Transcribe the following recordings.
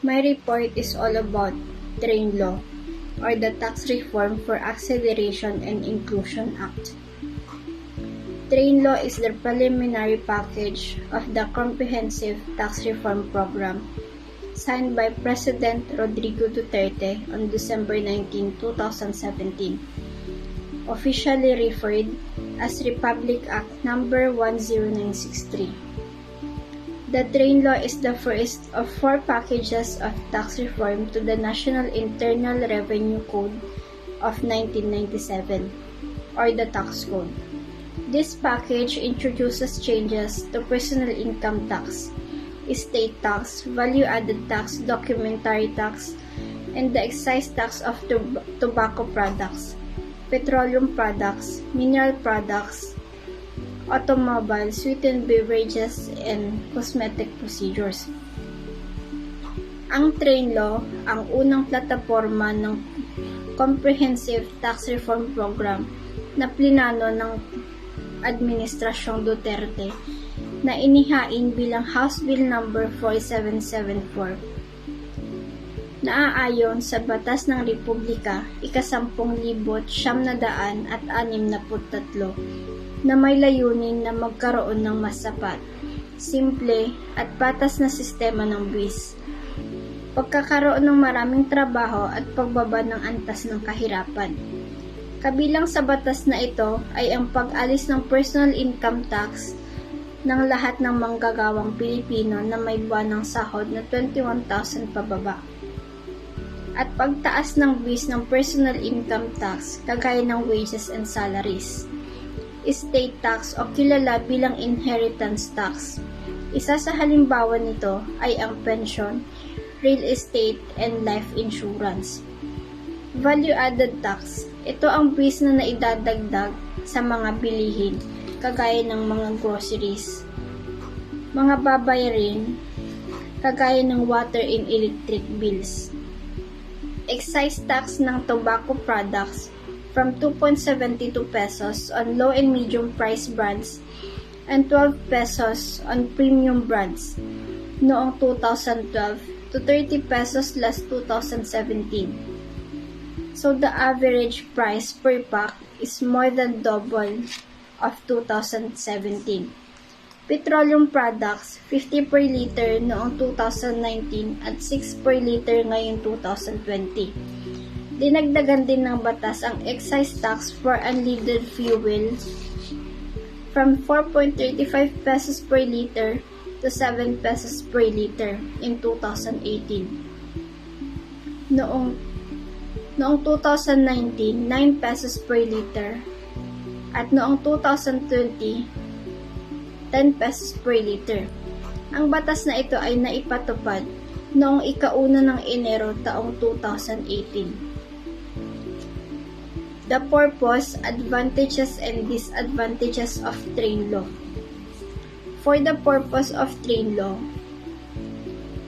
My report is all about Train Law, or the Tax Reform for Acceleration and Inclusion Act. Train Law is the preliminary package of the Comprehensive Tax Reform Program signed by President Rodrigo Duterte on December 19, 2017, officially referred as Republic Act No. 10963. The Train Law is the first of 4 packages of tax reform to the National Internal Revenue Code of 1997, or the Tax Code. This package introduces changes to personal income tax, estate tax, value-added tax, documentary tax, and the excise tax of tobacco products, petroleum products, mineral products, automobile, sweetened beverages, and cosmetic procedures. Ang Train Law, ang unang plataporma ng Comprehensive Tax Reform Program na plinano ng Administrasyong Duterte na inihain bilang House Bill No. 4774. Naaayon sa Batas ng Republika, ika-10,963 na may layunin na magkaroon ng mas sapat, simple at patas na sistema ng buwis, pagkakaroon ng maraming trabaho at pagbaba ng antas ng kahirapan. Kabilang sa batas na ito ay ang pag-alis ng personal income tax ng lahat ng manggagawang Pilipino na may buwanang sahod na 21,000 pababa, at pagtaas ng buwis ng personal income tax kagaya ng wages and salaries, estate tax o kilala bilang inheritance tax. Isa sa halimbawa nito ay ang pension, real estate, and life insurance. Value-added tax. Ito ang buwis na naidadagdag sa mga bilihin, kagaya ng mga groceries, mga babayarin, kagaya ng water and electric bills. Excise tax ng tobacco products from 2.72 pesos on low and medium price brands and 12 pesos on premium brands noong 2012 to 30 pesos last 2017. So the average price per pack is more than double of 2017. Petroleum products, 50 per liter noong 2019 at 6 per liter ngayon 2020. Dinagdagan din ng batas ang excise tax for unleaded fuel from 4.35 pesos per liter to 7 pesos per liter in 2018. Noong 2019, 9 pesos per liter, at noong 2020, 10 pesos per liter. Ang batas na ito ay naipatupad noong ika-1 ng Enero taong 2018. The purpose, advantages, and disadvantages of Train Law. For the purpose of Train Law,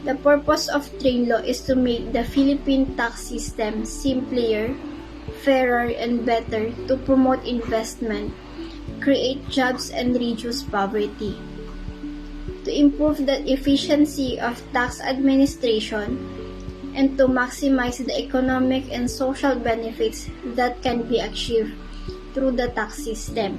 the purpose of Train Law is to make the Philippine tax system simpler, fairer, and better to promote investment, create jobs, and reduce poverty. To improve the efficiency of tax administration, and to maximize the economic and social benefits that can be achieved through the tax system.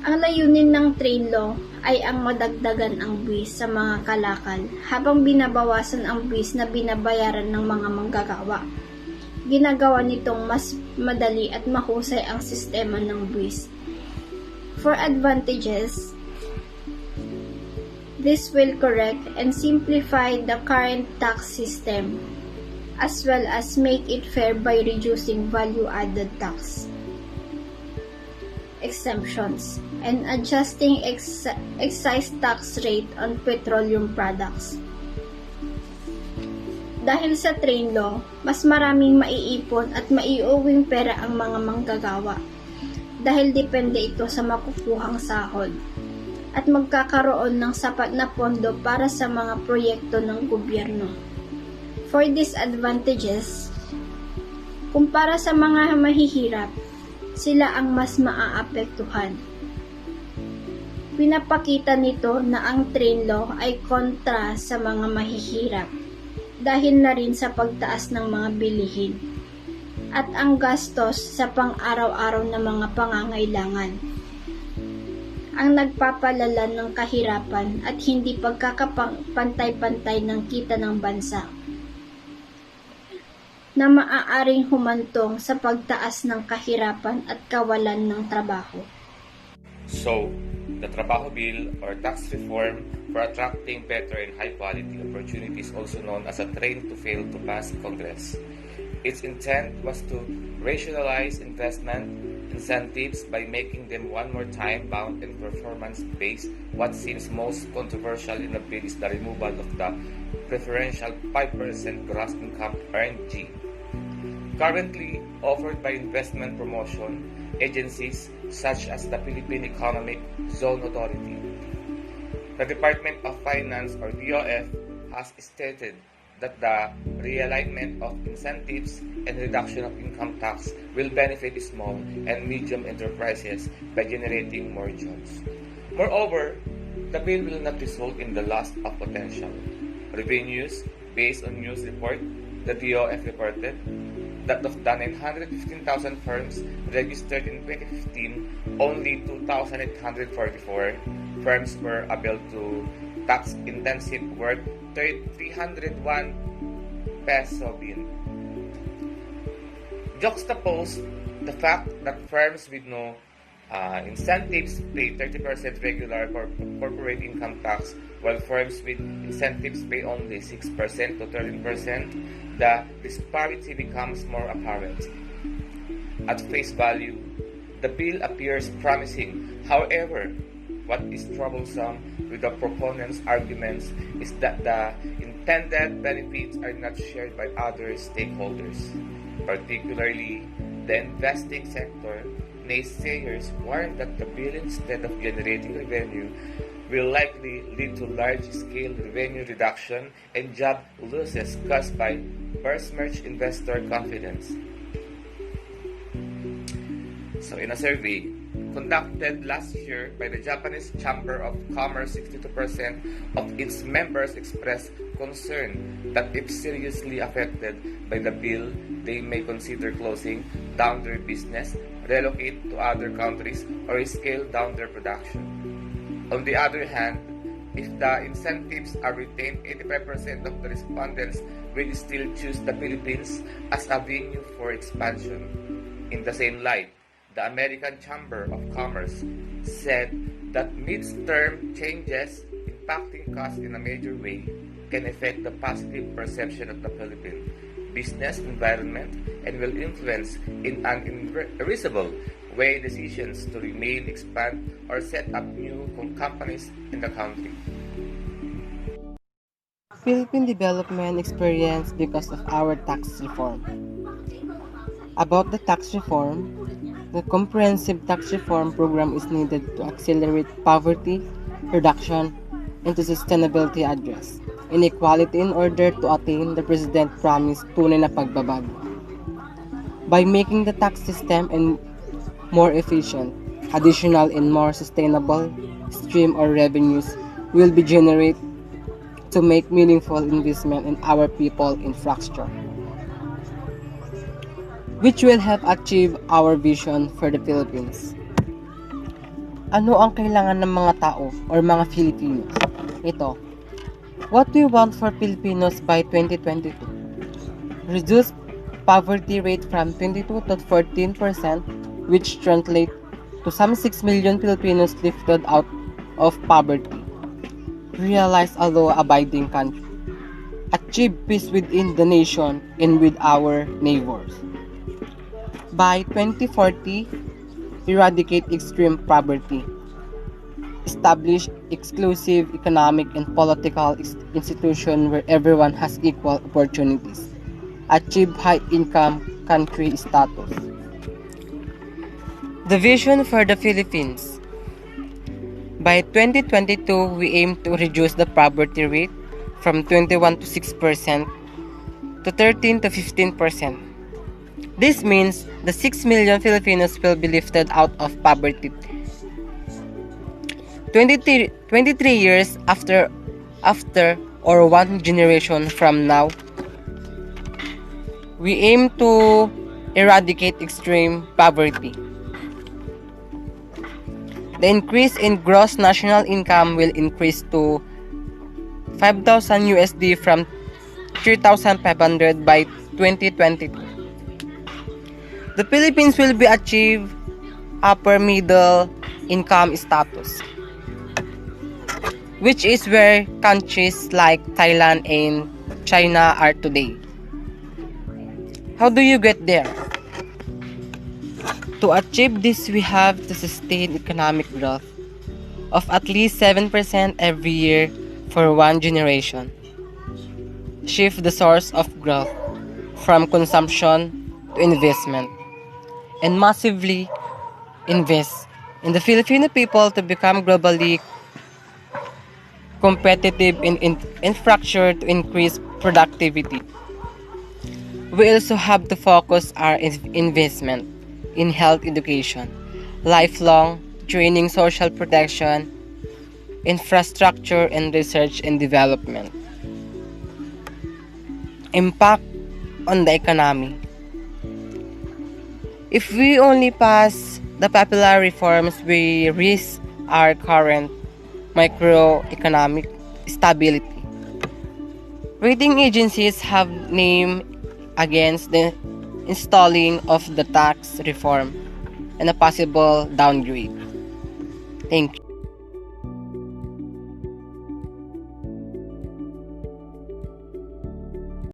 Ang layunin ng Train Law ay ang madagdagan ang buwis sa mga kalakal habang binabawasan ang buwis na binabayaran ng mga manggagawa. Ginagawa nitong mas madali at mahusay ang sistema ng buwis. For advantages, this will correct and simplify the current tax system, as well as make it fair by reducing value-added tax, exemptions, and adjusting excise tax rate on petroleum products. Dahil sa Train Law, mas maraming maiipon at maiuwing pera ang mga manggagawa dahil depende ito sa makukuhang sahod at magkakaroon ng sapat na pondo para sa mga proyekto ng gobyerno. For disadvantages, kumpara sa mga mahihirap, sila ang mas maaapektuhan. Pinapakita nito na ang train law ay kontra sa mga mahihirap dahil na rin sa pagtaas ng mga bilihin at ang gastos sa pang-araw-araw na mga pangangailangan. Ang nagpapalala ng kahirapan at hindi pagkakapantay-pantay ng kita ng bansa na maaaring humantong sa pagtaas ng kahirapan at kawalan ng trabaho. So, the Trabaho Bill or tax reform for attracting better and high-quality opportunities, also known as a train to fail to pass Congress. Its intent was to rationalize investment incentives by making them one more time bound and performance-based. What seems most controversial in the bill is the removal of the preferential 5% gross income earned G, currently offered by investment promotion agencies such as the Philippine Economic Zone Authority. The Department of Finance or DOF has stated that the realignment of incentives and reduction of income tax will benefit small and medium enterprises by generating more jobs. Moreover, the bill will not result in the loss of potential revenues. Based on news report, the DOF reported that of the 915,000 firms registered in 2015, only 2,844 firms were able to tax-intensive work 301 peso bill. Juxtapose the fact that firms with no incentives pay 30% regular corporate income tax, while firms with incentives pay only 6% to 13%, the disparity becomes more apparent. At face value, the bill appears promising. However, what is troublesome with the proponents' arguments is that the intended benefits are not shared by other stakeholders, particularly the investing sector. Naysayers warn that the bill, instead of generating revenue, will likely lead to large-scale revenue reduction and job losses caused by besmirched investor confidence. So in a survey conducted last year by the Japanese Chamber of Commerce, 62% of its members expressed concern that if seriously affected by the bill, they may consider closing down their business, relocate to other countries, or scale down their production. On the other hand, if the incentives are retained, 85% of the respondents will still choose the Philippines as a venue for expansion. In the same light, the American Chamber of Commerce said that mid-term changes impacting costs in a major way can affect the positive perception of the Philippine business environment and will influence in an irreversible way decisions to remain, expand, or set up new companies in the country. Philippine development experience because of our tax reform. About the tax reform, the comprehensive tax reform program is needed to accelerate poverty reduction and to sustainability address inequality in order to attain the President promised tunay na pagbabago. By making the tax system and more efficient, additional and more sustainable stream or revenues will be generated to make meaningful investment in our people infrastructure, which will help achieve our vision for the Philippines. Ano ang kailangan ng mga tao or mga Filipinos? Ito, what we want for Filipinos by 2022. Reduce poverty rate from 22 to 14%, which translates to some 6 million Filipinos lifted out of poverty. Realize a law-abiding country. Achieve peace within the nation and with our neighbors. By 2040, eradicate extreme poverty. Establish exclusive economic and political institutions where everyone has equal opportunities. Achieve high-income country status. The vision for the Philippines. By 2022, we aim to reduce the poverty rate from 21 to 6% to 13 to 15%. This means the 6 million Filipinos will be lifted out of poverty. 23 years after or one generation from now, we aim to eradicate extreme poverty. The increase in gross national income will increase to 5,000 USD from 3,500 by 2022. The Philippines will be achieve upper middle income status, which is where countries like Thailand and China are today. How do you get there? To achieve this, we have to sustain economic growth of at least 7% every year for one generation. Shift the source of growth from consumption to investment, and massively invest in the Filipino people to become globally competitive in infrastructure to increase productivity. We also have to focus our investment in health education, lifelong training, social protection, infrastructure, and research and development. Impact on the economy. If we only pass the popular reforms, we risk our current microeconomic stability. Rating agencies have named against the installing of the tax reform and a possible downgrade. Thank you.